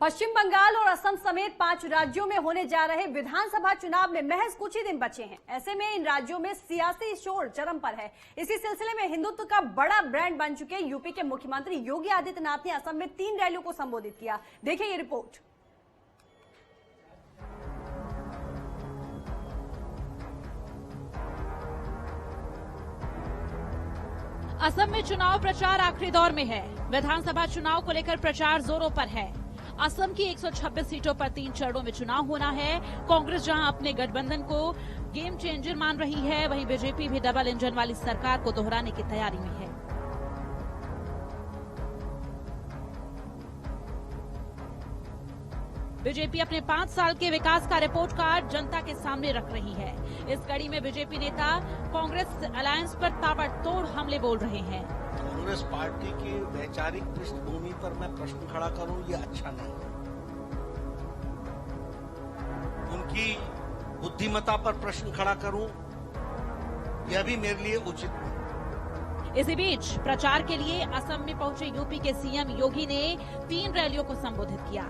पश्चिम बंगाल और असम समेत 5 राज्यों में होने जा रहे विधानसभा चुनाव में महज कुछ ही दिन बचे हैं। ऐसे में इन राज्यों में सियासी शोर चरम पर है। इसी सिलसिले में हिंदुत्व का बड़ा ब्रांड बन चुके यूपी के मुख्यमंत्री योगी आदित्यनाथ ने असम में 3 रैलियों को संबोधित किया। देखिए ये रिपोर्ट। असम में चुनाव प्रचार आखिरी दौर में है। विधानसभा चुनाव को लेकर प्रचार जोरों पर है। असम की 126 सीटों पर 3 चरणों में चुनाव होना है। कांग्रेस जहां अपने गठबंधन को गेम चेंजर मान रही है, वहीं बीजेपी भी डबल इंजन वाली सरकार को दोहराने की तैयारी में है। बीजेपी अपने 5 साल के विकास का रिपोर्ट कार्ड जनता के सामने रख रही है। इस कड़ी में बीजेपी नेता कांग्रेस अलायंस पर ताबड़तोड़ हमले बोल रहे हैं। कांग्रेस पार्टी की वैचारिक पृष्ठभूमि पर मैं प्रश्न खड़ा करूं, ये अच्छा नहीं है। उनकी बुद्धिमत्ता पर प्रश्न खड़ा करूं, यह भी मेरे लिए उचित नहीं। इसी बीच प्रचार के लिए असम में पहुंचे यूपी के सीएम योगी ने 3 रैलियों को संबोधित किया।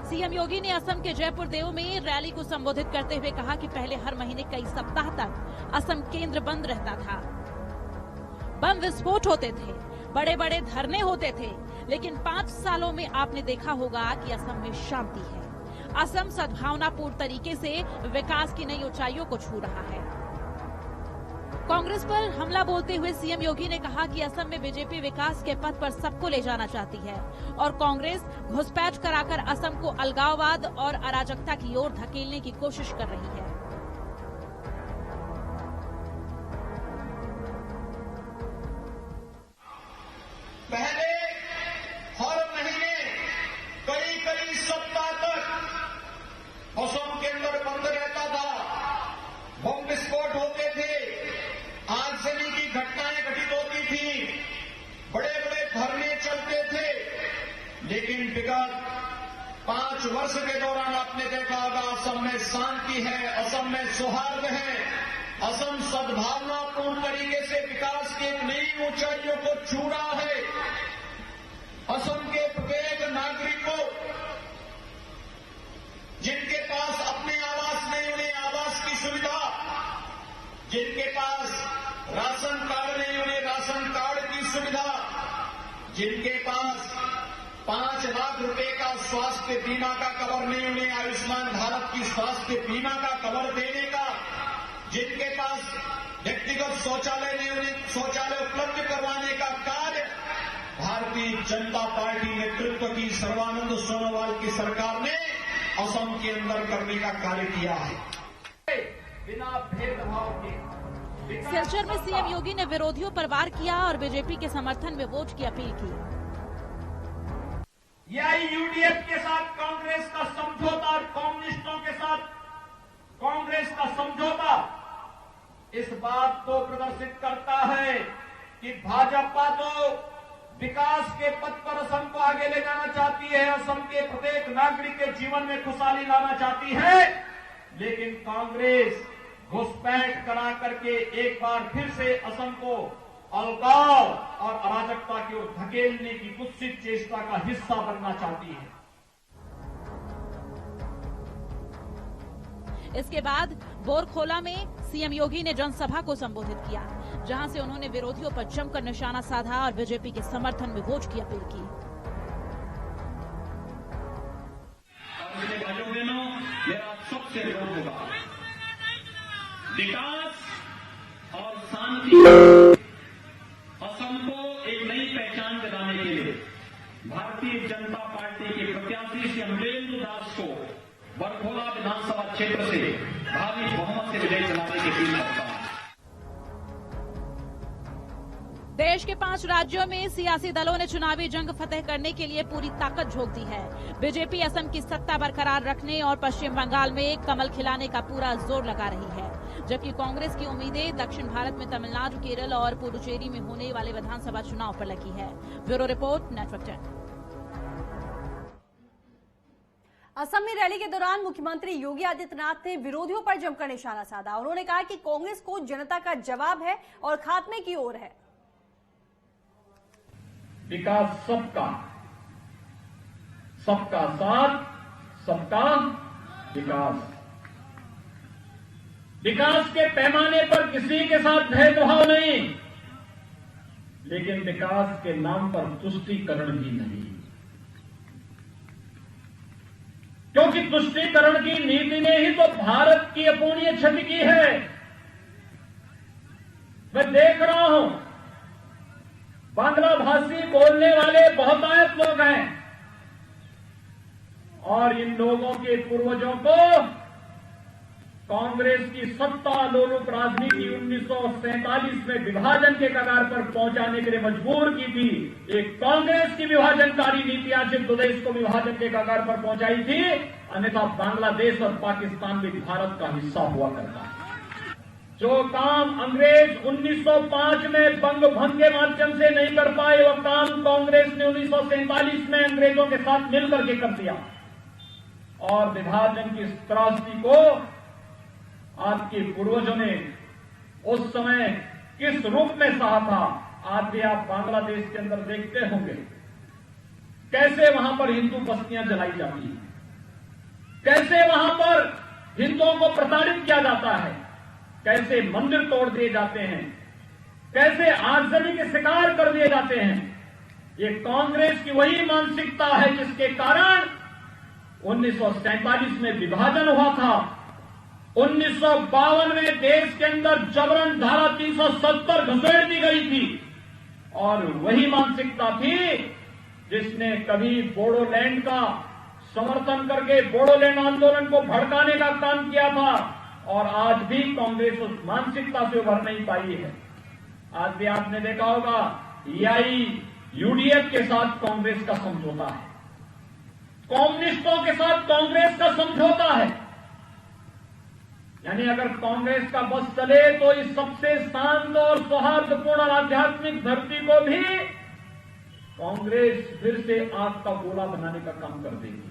सीएम योगी ने असम के जयपुर देव में रैली को संबोधित करते हुए कहा कि पहले हर महीने कई सप्ताह तक असम केंद्र बंद रहता था। बम विस्फोट होते थे, बड़े बड़े धरने होते थे, लेकिन 5 सालों में आपने देखा होगा कि असम में शांति है। असम सद्भावनापूर्ण तरीके से विकास की नई ऊंचाइयों को छू रहा है। कांग्रेस पर हमला बोलते हुए सीएम योगी ने कहा कि असम में बीजेपी विकास के पथ पर सबको ले जाना चाहती है और कांग्रेस घुसपैठ कराकर असम को अलगाववाद और अराजकता की ओर धकेलने की कोशिश कर रही है। पहले हर महीने कई सप्ताह तक असम के अंदर बंद रहता था, बम विस्फोट होते थे, आगजनी की घटनाएं घटित होती थी, बड़े बड़े धरने चलते थे। लेकिन विगत 5 वर्ष के दौरान आपने देखा होगा असम में शांति है, असम में सौहार्द है, असम सद्भावनापूर्ण तरीके से विकास की नई ऊंचाइयों को छू रहा है। असम के प्रत्येक नागरिक को जिनके पास अपने आवास नहीं, उन्हें आवास की सुविधा, जिनके पास राशन कार्ड नहीं, उन्हें राशन कार्ड की सुविधा, जिनके पास 5 लाख रुपए का स्वास्थ्य बीमा का कवर नहीं, उन्हें आयुष्मान भारत की स्वास्थ्य बीमा का कवर देने का, जिनके पास व्यक्तिगत शौचालय नहीं, उन्हें शौचालय उपलब्ध करवाने का कार्य भारतीय जनता पार्टी नेतृत्व की सर्बानंद सोनोवाल की सरकार ने असम के अंदर करने का कार्य किया है। बिना भेदभाव के सिलचर में सीएम योगी ने विरोधियों पर वार किया और बीजेपी के समर्थन में वोट की अपील की। यूडीएफ के साथ कांग्रेस का समझौता और कम्युनिस्टों के साथ कांग्रेस का समझौता इस बात को प्रदर्शित करता है कि भाजपा तो विकास के पथ पर असम को आगे ले जाना चाहती है, असम के प्रत्येक नागरिक के जीवन में खुशहाली लाना चाहती है, लेकिन कांग्रेस घुसपैठ करा करके एक बार फिर से असम को अलगाव और अराजकता की ओर धकेलने की कुत्सित चेष्टा का हिस्सा बनना चाहती है। इसके बाद बोरखोला में सीएम योगी ने जनसभा को संबोधित किया, जहां से उन्होंने विरोधियों पर जमकर निशाना साधा और बीजेपी के समर्थन में वोट की अपील की। भाइयों बहनों, मेरा सबसे विरोध होगा विकास और शांति। असम को एक नई पहचान दिलाने के लिए भारतीय जनता पार्टी के प्रत्याशी श्री अमरेंद्र दास को बरखोला विधानसभा क्षेत्र से भारी बहुमत से विजय दिलाने की अपील करता हूं। देश के 5 राज्यों में सियासी दलों ने चुनावी जंग फतेह करने के लिए पूरी ताकत झोंक दी है। बीजेपी असम की सत्ता बरकरार रखने और पश्चिम बंगाल में कमल खिलाने का पूरा जोर लगा रही है, जबकि कांग्रेस की उम्मीदें दक्षिण भारत में तमिलनाडु, केरल और पुडुचेरी में होने वाले विधानसभा चुनाव पर लगी है। Bureau report, network 10। असम में रैली के दौरान मुख्यमंत्री योगी आदित्यनाथ ने विरोधियों पर जमकर निशाना साधा। उन्होंने कहा कि कांग्रेस को जनता का जवाब है और खात्मे की ओर है। विकास सबका, सबका साथ, सबका विकास। विकास के पैमाने पर किसी के साथ भेदभाव नहीं, लेकिन विकास के नाम पर तुष्टीकरण भी नहीं, क्योंकि तुष्टीकरण की नीति ने ही तो भारत की अपूर्णीय क्षति की है। मैं देख रहा हूं, बांग्ला भाषी बोलने वाले बहुतायत लोग हैं और इन लोगों के पूर्वजों को कांग्रेस की सत्ता लोलुप राजनीति 1947 में विभाजन के कगार पर पहुंचाने के लिए मजबूर की थी। एक कांग्रेस की विभाजनकारी नीति आज देश को विभाजन के कगार पर पहुंचाई थी, अन्यथा बांग्लादेश और पाकिस्तान भी भारत का हिस्सा हुआ करता है। जो काम अंग्रेज 1905 में बंग भंग के माध्यम से नहीं कर पाए, वह काम कांग्रेस ने 1947 में अंग्रेजों के साथ मिलकर के कर दिया और विभाजन की त्रासदी को आपके पूर्वजों ने उस समय किस रूप में सहा था, आज भी आप बांग्लादेश के अंदर देखते होंगे कैसे वहां पर हिंदू बस्तियां जलाई जाती हैं, कैसे वहां पर हिंदुओं को प्रताड़ित किया जाता है, कैसे मंदिर तोड़ दिए जाते हैं, कैसे आगजनी के शिकार कर दिए जाते हैं। ये कांग्रेस की वही मानसिकता है जिसके कारण 1947 में विभाजन हुआ था। 1952 में देश के अंदर जबरन धारा 370 घुसेड़ दी गई थी और वही मानसिकता थी जिसने कभी बोडोलैंड का समर्थन करके बोडोलैंड आंदोलन को भड़काने का काम किया था और आज भी कांग्रेस उस मानसिकता से उभर नहीं पाई है। आज भी आपने देखा होगा यूडीएफ के साथ कांग्रेस का समझौता है, कम्युनिस्टों के साथ कांग्रेस का समझौता है। यानी अगर कांग्रेस का बस चले तो इस सबसे शांत और सौहार्दपूर्ण और आध्यात्मिक धरती को भी कांग्रेस फिर से आग का गोला बनाने का काम कर देगी।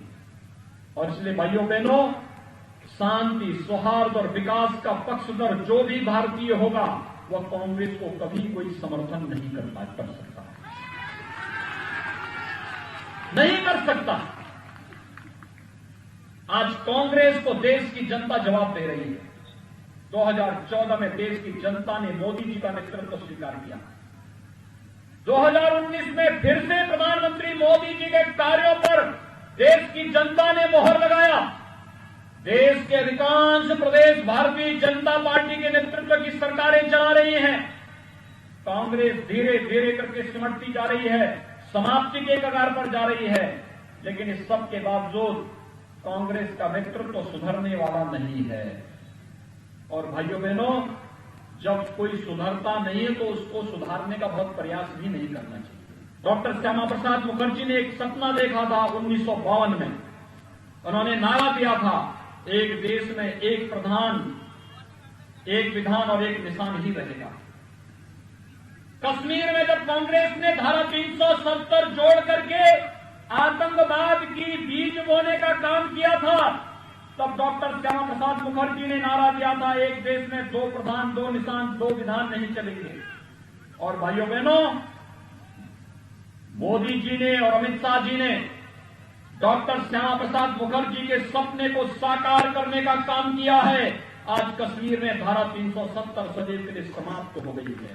और इसलिए भाइयों बहनों, शांति, सौहार्द और विकास का पक्षधर जो भी भारतीय होगा वह कांग्रेस को कभी कोई समर्थन नहीं कर सकता, नहीं कर सकता। आज कांग्रेस को देश की जनता जवाब दे रही है। 2014 में देश की जनता ने मोदी जी का नेतृत्व स्वीकार किया। 2019 में फिर से प्रधानमंत्री मोदी जी के कार्यों पर देश की जनता ने मोहर लगाया। देश के अधिकांश प्रदेश भारतीय जनता पार्टी के नेतृत्व की सरकारें चला रही हैं। कांग्रेस धीरे धीरे करके सिमटती जा रही है, समाप्ति के कगार पर जा रही है। लेकिन इस सब के बावजूद कांग्रेस का नेतृत्व सुधरने वाला नहीं है। और भाइयों बहनों, जब कोई सुधरता नहीं है तो उसको सुधारने का बहुत प्रयास भी नहीं करना चाहिए। डॉक्टर श्यामा प्रसाद मुखर्जी ने एक सपना देखा था 1952 में। उन्होंने नारा दिया था, एक देश में एक प्रधान, एक विधान और एक निशान ही रहेगा। कश्मीर में जब कांग्रेस ने धारा 370 जोड़ करके आतंकवाद की बीज बोने का काम किया था, तब डॉक्टर श्यामा प्रसाद मुखर्जी ने नारा दिया था, एक देश में दो प्रधान, दो निशान, दो विधान नहीं चलेंगे। और भाइयों बहनों, मोदी जी ने और अमित शाह जी ने डॉक्टर श्यामा प्रसाद मुखर्जी के सपने को साकार करने का काम किया है। आज कश्मीर में धारा 370 सदैव के लिए समाप्त हो गई है।